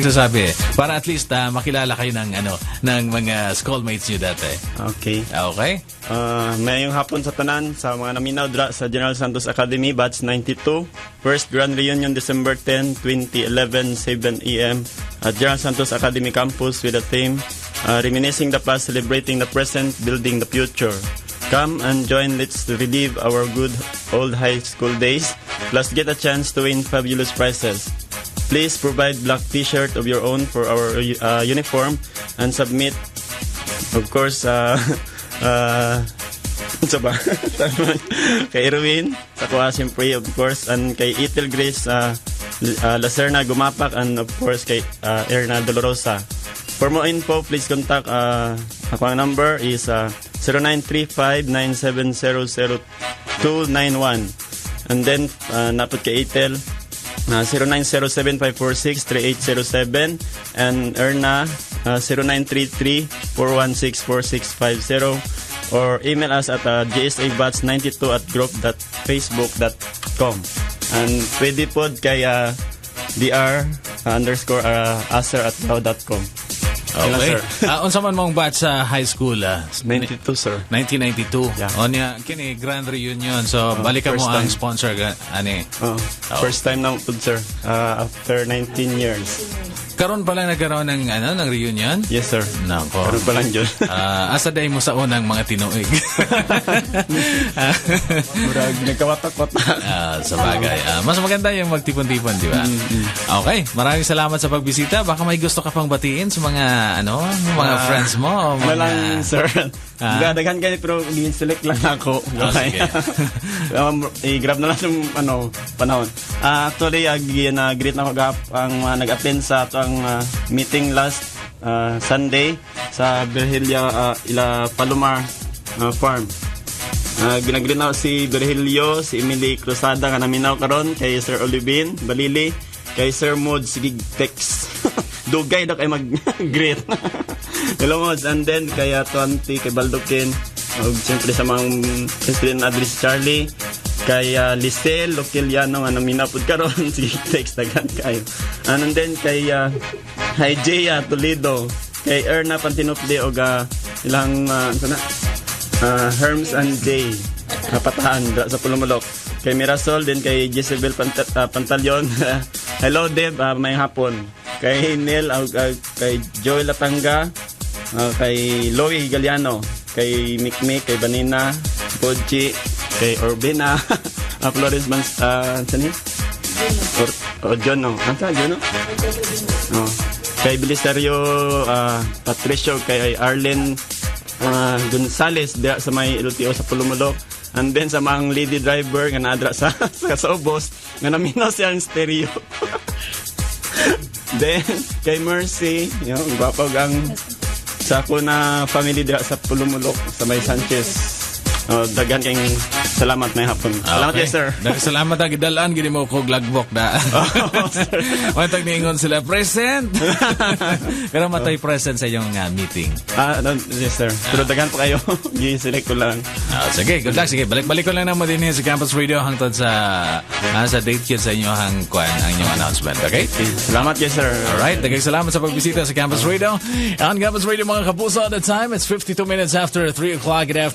Sasabi para at least makilala kayo ng ng mga schoolmates niyo dati. Okay. Okay? Mayong hapon sa tanan sa mga naminaw dra sa General Santos Academy batch 92. First Grand Reunion December 10, 2011, 7 AM at General Santos Academy campus with a theme reminiscing the past, celebrating the present, building the future. Come and join, let's relive our good old high school days, plus get a chance to win fabulous prizes. Please provide black t-shirt of your own for our uniform and submit, of course, kay Erwin, sa kuha siyempre, of course, and kay Ethel Grace Lacerna Gumapak, and of course, kay Erna Dolorosa. For more info, please contact, ako ang number is 0935-9700-291. And then, napot kay Ethel, 0907-546-3807 and Erna 0933-416-4650 or email us at gsabats92@group.facebook.com and pwede pod kay dr_aser@yahoo.com. Okay. Unsa man mong batch sa high school? 92, sir. 1992. Yeah. O niya, kini Grand Reunion. So, balikan mo ang sponsor. First time na po, sir. After 19 years. Karon pa lang nagkaroon ng reunion? Yes, sir. Nako. Karon pa lang yun. Asa day mo sa unang mga tinuig? Murag, nagkawatak-watak. Sa bagay. Mas maganda yung magtipon-tipon, di ba? Okay. Maraming salamat sa pagbisita. Baka may gusto ka pang batiin sa mga mga friends mo. Walang, sir. Daghan kayo, pero select lang ako. Sige. I-grab na lang yung panahon. Actually, greet na ako ang nag-attend sa ang meeting last Sunday sa Virgilio Ila Palomar Farm. Ginagreet na si Virgilio, si Emily Cruzada nga naminaw karon, kay Sir Olivin Balili, kay Sir Mod Sigigtex. Dugay na kayo mag-greet. Hello Mods, and then kay 20 kay Baldokin, siyempre sa mga president address Charlie, kay Lisel Lokiliano nga naminapod karon, sige text tagan kayo. And then kay Jaya Toledo, kay Erna Pantinopde og ilang Herms and Jay Patahan sa Pulumulok, kay Mirasol, din kay Jezebel Pantalion. Hello Deb, may hapon. Kay Neil, kay Joy Latanga, kay Loie Galiano, kay Mikmik, kay Banina Podchi, kay Orbina Flores Sani? John, no? John, no? Kay Belisario Patricio, kay Arlen Gonzales sa may LTO sa Pulumulok. And then sa mga lady driver nga naadra sa Sobos nga naminaw siyang stereo. Then kay Mercy, gwapag ang sa ako na family dira sa Pulumulok sa may Sanchez. Daghan kayong salamat may hapon. Salamat kayo, sir. Salamat ang idalaan, gini mo ko glagbok na. Matag niingon sila, present! Pero matay present sa iyong meeting. Yes, sir. Pero daghan pa kayo. I-select ko lang. Sige, good luck. Sige, balik ko lang naman din sa Campus Radio hangtod sa date kit sa inyo ang inyong announcement. Okay? Salamat kayo, sir. Alright, dagang salamat sa pagbisita sa Campus Radio. Ang Campus Radio, mga kapuso, at the time, it's 52 minutes after 3 o'clock in the afternoon.